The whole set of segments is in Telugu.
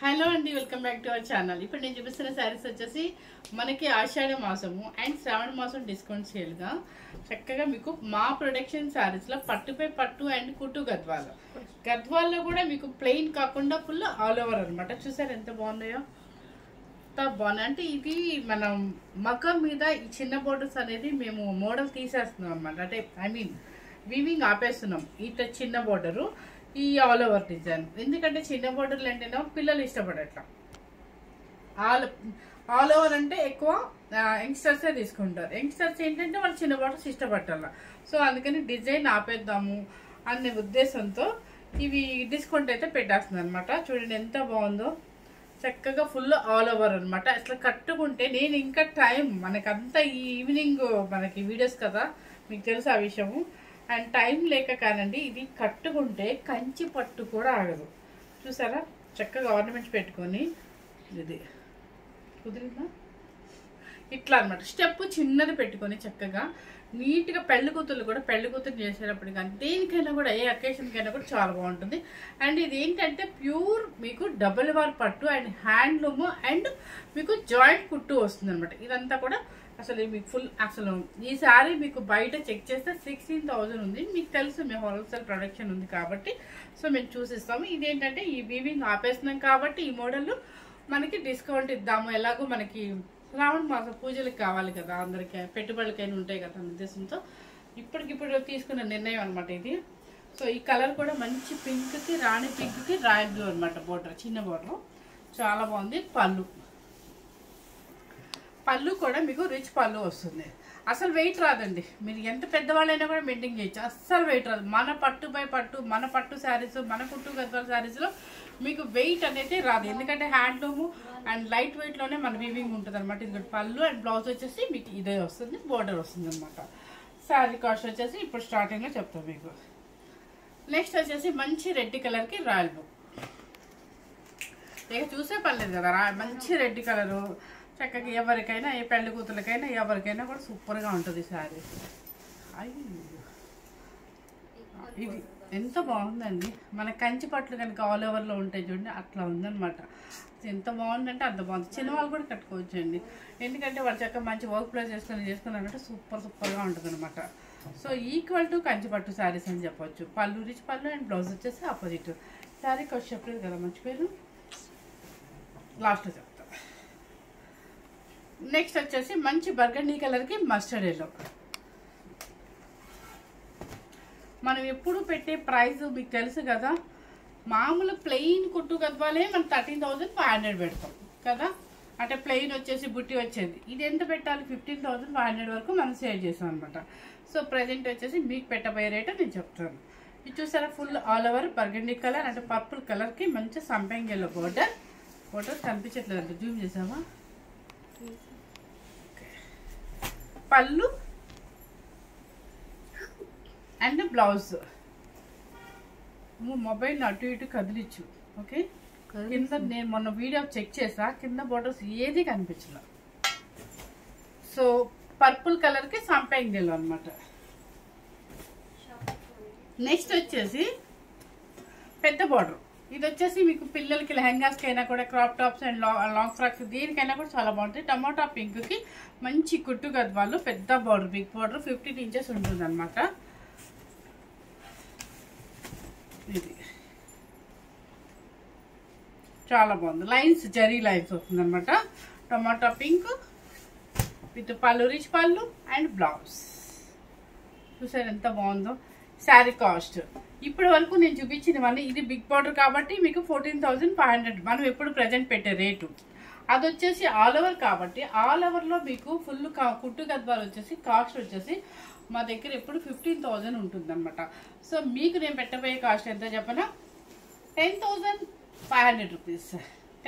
హలో అండి, welcome back to our channel. ఇప్పుడు నేను చూపిస్తున్న శారీస్ వచ్చేసి మనకి ఆషాఢ మాసము అండ్ శ్రావణ మాసం డిస్కౌంట్ సేల్గా చక్కగా మీకు మా ప్రొడక్షన్ శారీస్లో పట్టుపై పట్టు అండ్ కుట్టు గద్వాల్లో కూడా మీకు ప్లెయిన్ కాకుండా ఫుల్ ఆల్ ఓవర్ అనమాట. చూసారు ఎంత బాగున్నాయో, ఎంత బాగున్నాయి అంటే ఇది మనం మగ్గం మీద ఈ చిన్న బోర్డర్స్ అనేది మేము మోడల్ తీసేస్తున్నాం అనమాట. అంటే ఐ మీన్ వీవింగ్ ఆపేస్తున్నాం. ఇట్లా చిన్న బోర్డరు ఈ ఆల్ ఓవర్ డిజైన్. ఎందుకంటే చిన్న బోర్డర్లు అంటేనే పిల్లలు ఇష్టపడట్లా. ఆల్ ఓవర్ అంటే ఎక్కువ యంగ్స్టర్సే తీసుకుంటారు. యంగ్స్టర్స్ ఏంటంటే వాళ్ళు చిన్న బోర్డర్స్ ఇష్టపడాల. సో అందుకని డిజైన్ ఆపేద్దాము అనే ఉద్దేశంతో ఇవి డిస్కౌంట్ అయితే పెట్టేస్తుంది అనమాట. చూడండి ఎంత బాగుందో, చక్కగా ఫుల్ ఆల్ ఓవర్ అనమాట. అట్లా కట్టుకుంటే నేను ఇంకా టైం మనకంతా ఈ ఈవినింగ్ మనకి వీడియోస్ కదా, మీకు తెలుసు ఆ విషయము. అండ్ టైం లేక కానండి ఇది కట్టుకుంటే కంచి పట్టు కూడా ఆగదు. చూసారా చక్కగా ఆర్నమెంట్స్ పెట్టుకొని ఇది కుదిరిందా ఇట్లా అనమాట. స్టెప్ చిన్నది పెట్టుకొని చక్కగా నీట్గా పెళ్లి కూతురు కూడా పెళ్లి కూతురు చేసేటప్పుడు కానీ దేనికైనా కూడా ఏ అకేషన్కైనా కూడా చాలా బాగుంటుంది. అండ్ ఇది ఏంటంటే ప్యూర్ మీకు డబుల్ వార్ పట్టు అండ్ హ్యాండ్లూమ్ అండ్ మీకు జాయింట్ కుట్టు వస్తుంది అనమాట. ఇదంతా కూడా అసలు మీకు ఫుల్ అసలు ఈ శారీ మీకు బయట చెక్ చేస్తే 16,000 ఉంది. మీకు తెలుసు మేము హోల్సేల్ ప్రొడక్షన్ ఉంది కాబట్టి సో మేము చూసిస్తాము. ఇదేంటంటే ఈ వీవింగ్ ఆపేస్తున్నాం కాబట్టి ఈ మోడల్ మనకి డిస్కౌంట్ ఇద్దాము. ఎలాగో మనకి శ్రావణ మాసం పూజలకు కావాలి కదా, అందరికీ పెట్టుబడులకైనా ఉంటాయి కదా అనే ఉద్దేశంతో ఇప్పటికిప్పుడు తీసుకున్న నిర్ణయం అనమాట ఇది. సో ఈ కలర్ కూడా మంచి పింక్కి రాణి పింక్కి రాయల్ బ్లూ అనమాట. బోర్డర్ చిన్న బోర్డర్ చాలా బాగుంది. పళ్ళు కూడా మీకు రిచ్ పళ్ళు వస్తుంది. అసలు వెయిట్ రాదండి. మీరు ఎంత పెద్దవాళ్ళైనా కూడా మెయింటైన్ చేయొచ్చు. అస్సలు వెయిట్ రాదు. మన పట్టు బై పట్టు, మన పట్టు శారీస్, మన కుట్టు గద్వాల శారీస్లో మీకు వెయిట్ అనేది రాదు. ఎందుకంటే హ్యాండ్లూమ్ అండ్ లైట్ వెయిట్లోనే మన వీవింగ్ ఉంటుంది అనమాట. ఇది పళ్ళు అండ్ బ్లౌజ్ వచ్చేసి మీకు ఇదే వస్తుంది, బోర్డర్ వస్తుంది అనమాట. శారీ కాస్ట్ వచ్చేసి ఇప్పుడు స్టార్టింగ్లో చెప్తాం మీకు. నెక్స్ట్ వచ్చేసి మంచి రెడ్ కలర్కి రాయల్ బ్లూ. ఇక చూసే పర్లేదు కదా, మంచి రెడ్ కలరు చక్కగా ఎవరికైనా ఏ పెళ్లి కూతుర్లకైనా ఎవరికైనా కూడా సూపర్గా ఉంటుంది శారీ. ఇది ఎంత బాగుందండి. మన కంచి పట్లు కనుక ఆల్ ఓవర్లో ఉంటాయి చూడండి, అట్లా ఉందన్నమాట. ఎంత బాగుందంటే అంత బాగుంది. చిన్నవాళ్ళు కూడా కట్టుకోవచ్చు అండి. ఎందుకంటే వాళ్ళు చక్కగా మంచి వర్క్ ప్లేస్ చేసుకున్నారంటే సూపర్గా ఉంటుంది అనమాట. సో ఈక్వల్ టు కంచి పట్టు శారీస్ అని చెప్పొచ్చు. పళ్ళు రిచ్ పళ్ళు అండ్ బ్లౌజ్ వచ్చేసి ఆపోజిట్. శారీ కాస్ట్ చెప్పలేదు కదా, మర్చిపోయారు, లాస్ట్లో చెప్తా. నెక్స్ట్ వచ్చేసి మంచి బర్గండీ కలర్కి మస్టర్డ్ ఎల్లో. మనం ఎప్పుడు పెట్టే ప్రైస్ మీకు తెలుసు కదా, మామూలు ప్లెయిన్ కుట్టు గద్వాలే మనం 13,500 పెడతాం కదా. అంటే ప్లెయిన్ వచ్చేసి బుట్టి వచ్చేది. ఇది ఎంత పెట్టాలి, 15,500 వరకు మనం సేల్ చేస్తాం అనమాట. సో ప్రజెంట్ వచ్చేసి మీకు పెట్టబోయే రేటు నేను చెప్తాను. ఇది చూసారా full all over burgundy colour అంటే పర్పుల్ కలర్కి మంచి సంపెంగ్ ఎల్లో బోర్డర్ కనిపించట్లేదు అంటే జూమ్ చేసామా. పళ్ళు అండ్ బ్లౌజ్. మొబైల్ అటు ఇటు కదిలిచ్చు. ఓకే, కింద నేను మొన్న వీడియో చెక్ చేసా, కింద బోర్డర్స్ ఏది కనిపించలే. సో పర్పుల్ కలర్కి సంపెంగ్ ఎల్లో అనమాట. నెక్స్ట్ వచ్చేసి పెద్ద బోర్డర్. ఇది వచ్చేసి మీకు పిల్లలకి లెహంగాస్కి అయినా కూడా, crop tops and long frocks దేనికైనా కూడా చాలా బాగుంటుంది. టమాటా పింక్కి మంచి కుట్టు గద్వాలు పెద్ద బార్డర్, బిగ్ బార్డర్ 15 ఇంచెస్ ఉంటుంది అనమాట. ఇది చాలా బాగుంది. లైన్స్ జరీ లైన్స్ వస్తుంది అనమాట. టమాటా పింక్ విత్ పళ్ళు రిచ్ పళ్ళు అండ్ బ్లౌజ్. చూసారు ఎంత బాగుందో. శారీ కాస్ట్ ఇప్పటి వరకు నేను చూపించినవన్నీ ఇది బిగ్ బార్డర్ కాబట్టి మీకు 14,500 మనం ఎప్పుడు ప్రజెంట్ పెట్టే రేటు. అది వచ్చేసి ఆల్ ఓవర్ కాబట్టి ఆల్ ఓవర్లో మీకు ఫుల్ కుట్టు గద్వాలు వచ్చేసి కాస్ట్ వచ్చేసి మా దగ్గర ఎప్పుడు 15,000 ఉంటుంది అనమాట. సో మీకు నేను పెట్టబోయే కాస్ట్ ఎంత చెప్పనా, 10,500 రూపీస్.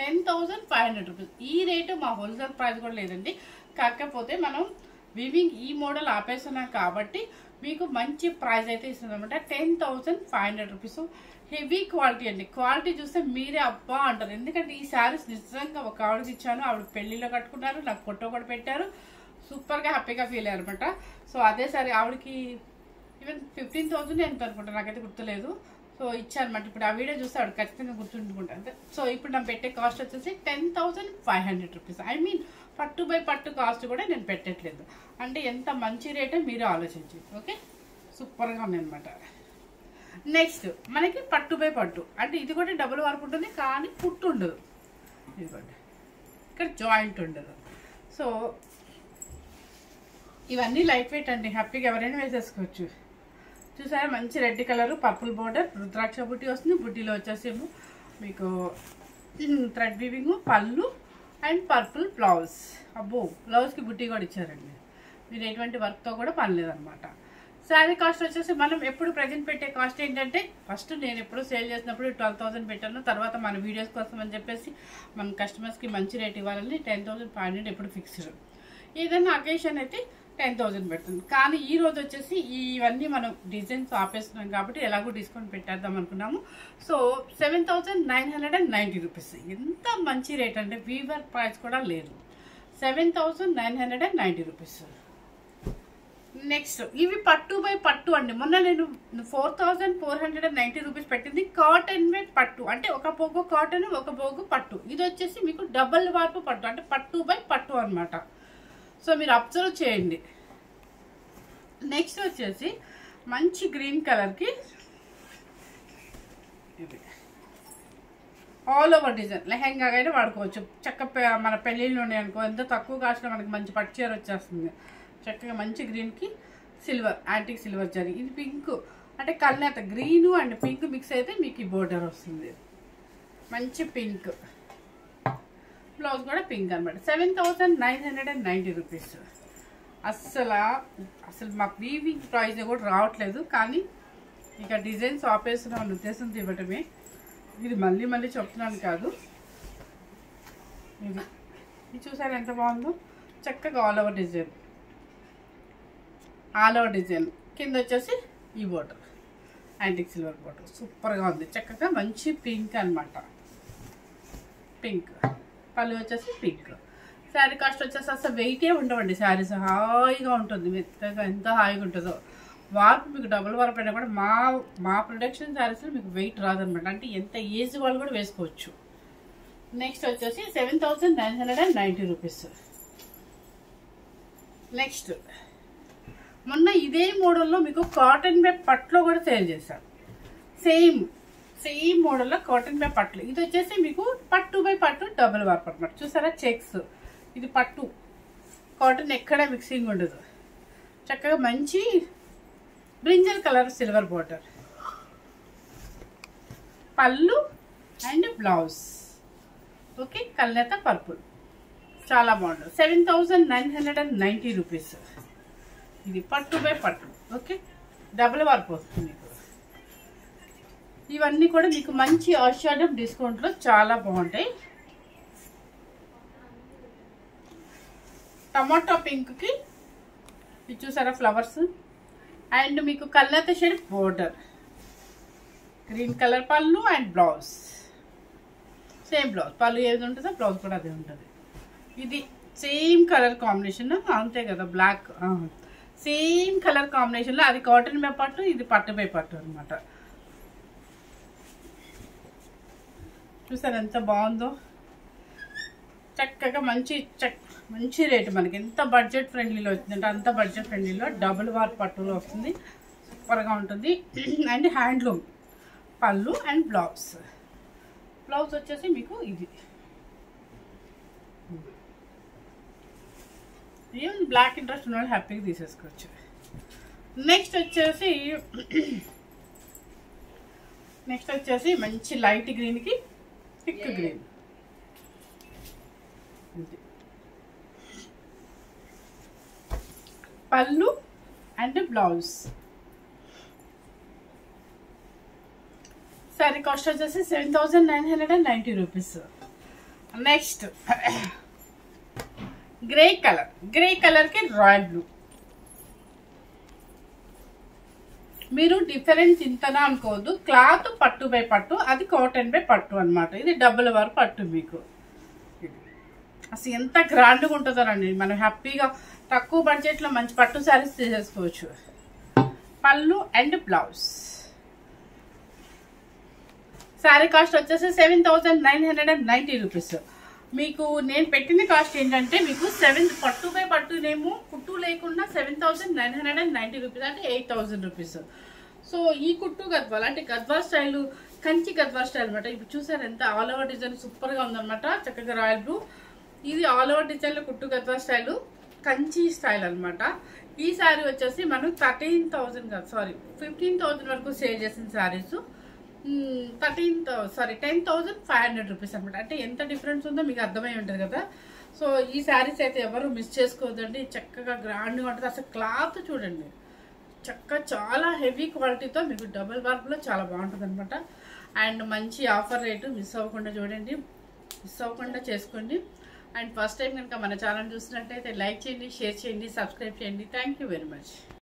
10,500 రూపీస్. ఈ రేటు మా హోల్సేల్ ప్రైస్ కూడా లేదండి. కాకపోతే మనం వివింగ్ ఈ మోడల్ ఆపేస్తున్నాం కాబట్టి మీకు మంచి ప్రైస్ అయితే ఇస్తుంది అనమాట. 10,500 రూపీస్. హెవీ క్వాలిటీ అండి. క్వాలిటీ చూస్తే మీరే అబ్బా అంటారు. ఎందుకంటే ఈ శారీస్ నిజంగా ఒక ఆవిడకి ఇచ్చాను, ఆవిడ పెళ్లిలో కట్టుకున్నారు, నాకు ఫోటో కూడా పెట్టారు, సూపర్గా హ్యాపీగా ఫీల్ అయ్యారు అనమాట. సో అదే సారీ ఆవిడకి ఈవెన్ 15,000 ఎంత అనుకుంటా, నాకైతే గుర్తులేదు. సో ఇచ్చారనమాట. ఇప్పుడు ఆ వీడియో చూస్తే వాడు ఖచ్చితంగా గుర్తుంటుకుంటాను. సో ఇప్పుడు నేను పెట్టే కాస్ట్ వచ్చేసి 10,500 రూపీస్. ఐ మీన్ పట్టు బై పట్టు కాస్ట్ కూడా నేను పెట్టట్లేదు. అంటే ఎంత మంచి రేటే మీరు ఆలోచించి. ఓకే, సూపర్గా ఉంది అనమాట. నెక్స్ట్ మనకి పట్టు బై పట్టు, అంటే ఇది కూడా డబుల్ వర్క్ ఉంటుంది కానీ పుట్టు ఉండదు. ఇదిగోండి ఇక్కడ జాయింట్ ఉండదు. సో ఇవన్నీ లైట్ వెయిట్ అండి, హ్యాపీగా ఎవరైనా వేసేసుకోవచ్చు. చూసారా మంచి రెడ్ కలర్ పర్పుల్ బోర్డర్, రుద్రాక్ష బుట్టి వస్తుంది. బుట్టిలో వచ్చేసేమో మీకు థ్రెడ్ వీవింగ్, పళ్ళు అండ్ పర్పుల్ బ్లౌజ్. అబ్బో, బ్లౌజ్కి బుట్టి కూడా ఇచ్చారండి. మీరు ఎటువంటి వర్క్తో కూడా పని లేదనమాట. శారీ కాస్ట్ వచ్చేసి మనం ఎప్పుడు ప్రజెంట్ పెట్టే కాస్ట్ ఏంటంటే, ఫస్ట్ నేను ఎప్పుడు సేల్ చేసినప్పుడు 12,000 పెట్టాను. తర్వాత మన వీడియోస్ కోసం అని చెప్పేసి మన కస్టమర్స్కి మంచి రేట్ ఇవ్వాలని 10,500 ఎప్పుడు ఫిక్స్డ్. ఏదైనా అకేషన్ అయితే 10,000 పెడుతుంది. కానీ ఈ రోజు వచ్చేసి ఇవన్నీ మనం డిజైన్స్ ఆపేస్తున్నాం కాబట్టి ఎలాగో డిస్కౌంట్ పెట్టేద్దాం అనుకున్నాము. So 7,990 rupees. ఎంత మంచి రేట్ అంటే వీవర్ ప్రైస్ కూడా లేదు. 7,990 రూపీస్. నెక్స్ట్ ఇవి పట్టు బై పట్టు అండి. మొన్న నేను 4,490 రూపీస్ పెట్టింది కాటన్ బై పట్టు, అంటే ఒక పోగు కాటన్ ఒక పోగు పట్టు. ఇది వచ్చేసి మీకు డబల్ వార్పు పట్టు, అంటే పట్టు బై పట్టు అనమాట. సో మీరు అబ్జర్వ్ చేయండి. నెక్స్ట్ వచ్చేసి మంచి గ్రీన్ కలర్కి ఇది ఆల్ ఓవర్ డిజైన్ లెహెంగా అయినా వాడుకోవచ్చు. చక్కగా మన పెళ్ళిళ్ళు ఉన్నాయి అనుకో, ఎంత తక్కువ కాస్ట్లో మనకి మంచి పట్టు చీర వచ్చేస్తుంది. చక్కగా మంచి గ్రీన్కి సిల్వర్, యాంటిక్ సిల్వర్ జరీ. ఇది పింక్, అంటే కల్నేత గ్రీను అండ్ పింక్ మిక్స్ అయితే మీకు ఈ బోర్డర్ వస్తుంది. మంచి పింక్, బ్లౌజ్ కూడా పింక్ అనమాట. 7,990 రూపీస్. అసలు మాకు వీవింగ్ ప్రైస్ కూడా రావట్లేదు, కానీ ఇక డిజైన్స్ ఆపేస్తున్నాం ఉద్దేశంతో ఇవ్వటమే. ఇది మళ్ళీ మళ్ళీ చెప్తున్నాను కాదు. ఇది చూసారు ఎంత బాగుందో, చక్కగా all over design. All over design కింద వచ్చేసి ఈ బోర్డర్ యాంటిక్ సిల్వర్ బోర్డర్ సూపర్గా ఉంది. చక్కగా మంచి పింక్ అనమాట. పింక్ పళ్ళు వచ్చేసి పింక్. శారీ కాస్ట్ వచ్చేసి అసలు వెయిటే ఉండవండి. శారీస్ హాయిగా ఉంటుంది, మెత్తగా ఎంత హాయిగా ఉంటుందో. వార్పు మీకు డబుల్ వార్పు అయినా కూడా మా ప్రొడక్షన్ శారీస్లో మీకు వెయిట్ రాదనమాట. అంటే ఎంత ఏజ్ వాళ్ళు కూడా వేసుకోవచ్చు. నెక్స్ట్ వచ్చేసి 7,990 రూపీస్. నెక్స్ట్ మొన్న ఇదే మోడల్లో మీకు కాటన్ బై పట్లో కూడా సేల్ చేశాను. సేమ్ మోడల్లో కాటన్ బై పట్లు. ఇది వచ్చేసి మీకు పట్టు బై పట్టు డబుల్ వార్ప్ అనమాట. చూసారా చెక్స్, ఇది పట్టు కాటన్ ఎక్కడ మిక్సింగ్ ఉండదు. చక్కగా మంచి బ్రింజల్ కలర్ సిల్వర్ బోర్డర్, పళ్ళు అండ్ బ్లౌజ్. ఓకే, కల్నేత పర్పుల్ చాలా బాగుంటుంది. 7,990 రూపీస్. ఇది పట్టు బై పట్టు. ఓకే, డబుల్ వార్ప్ వస్తుంది మీకు. ఇవన్నీ కూడా మీకు మంచి ఆషాఢం డిస్కౌంట్లో చాలా బాగుంటాయి. టమాటో పింక్కి ఇది చూసారా ఫ్లవర్స్, అండ్ మీకు కల్నేత షేడ్ బోర్డర్, గ్రీన్ కలర్ పళ్ళు అండ్ బ్లౌజ్. సేమ్ బ్లౌజ్, పళ్ళు ఏది ఉంటుందో బ్లౌజ్ కూడా అదే ఉంటుంది. ఇది సేమ్ కలర్ కాంబినేషన్, అంతే కదా, బ్లాక్. సేమ్ కలర్ కాంబినేషన్లో అది కాటన్ బై పట్టు, ఇది పట్టు బై పట్టు అనమాట. చూసారు ఎంత బాగుందో. చక్కగా మంచి రేటు మనకి. ఎంత బడ్జెట్ ఫ్రెండ్లీలో వచ్చిందంటే అంత బడ్జెట్ ఫ్రెండ్లీలో డబుల్ వార్ప్ పట్టులో వస్తుంది. సూపర్గా ఉంటుంది. అండ్ హ్యాండ్లూమ్ పళ్ళు అండ్ బ్లౌజ్. బ్లౌజ్ వచ్చేసి మీకు ఇది ఏం బ్లాక్ ఇంట్రెస్ట్ ఉన్న వాళ్ళు హ్యాపీగా తీసేసుకోవచ్చు. నెక్స్ట్ వచ్చేసి మంచి లైట్ గ్రీన్కి థిక్ గ్రీన్. పళ్ళు అండ్ బ్లౌజ్. సారీ కాస్ట్ వచ్చేసి 7,990 రూపీస్. నెక్స్ట్ గ్రే కలర్కి రాయల్ బ్లూ. మీరు డిఫరెన్స్ ఇంతనా అనుకోవద్దు. క్లాత్ పట్టు బై పట్టు, అది కాటన్ బై పట్టు అనమాట. ఇది డబుల్ వార్ పట్టు మీకు. అసలు ఎంత గ్రాండ్గా ఉంటుందోనండి. మనం హ్యాపీగా తక్కువ బడ్జెట్లో మంచి పట్టు శారీస్ తీసేసుకోవచ్చు. పళ్ళు అండ్ బ్లౌజ్. శారీ కాస్ట్ వచ్చేసి 7,990 రూపీస్. మీకు నేను పెట్టిన కాస్ట్ ఏంటంటే మీకు పట్టు బై పట్టునేమో కుట్టు లేకుండా 7,990 రూపీస్, అంటే 8,000 రూపీస్. సో ఈ కుట్టు గద్వాల్ అంటే గద్వాల్ స్టైల్, కంచి గద్వాల్ స్టైల్ అనమాట. ఇప్పుడు చూసారు ఎంత ఆల్ ఓవర్ డిజైన్ సూపర్గా ఉందన్నమాట. చక్కగా రాయల్ బ్లూ, ఇది ఆల్ ఓవర్ డిజైన్లో కుట్టు గద్వాల్ స్టైల్, కంచి స్టైల్ అనమాట. ఈ శారీ వచ్చేసి మనం 15,000 వరకు సేల్ చేసిన శారీస్ 10,500 రూపీస్ అనమాట. అంటే ఎంత డిఫరెన్స్ ఉందో మీకు అర్థమై ఉంటుంది కదా. సో ఈ శారీస్ అయితే ఎవరు మిస్ చేసుకోవద్దండి. చక్కగా గ్రాండ్గా ఉంటుంది. అసలు క్లాత్ చూడండి, చక్కగా చాలా హెవీ క్వాలిటీతో మీకు డబుల్ వర్క్లో చాలా బాగుంటుంది అనమాట. అండ్ మంచి ఆఫర్ రేటు, మిస్ అవ్వకుండా చూడండి, మిస్ అవ్వకుండా చేసుకోండి. అండ్ ఫస్ట్ టైం కనుక మన ఛానల్ చూసినట్టయితే లైక్ చేయండి, షేర్ చేయండి, సబ్స్క్రైబ్ చేయండి. Thank you very much.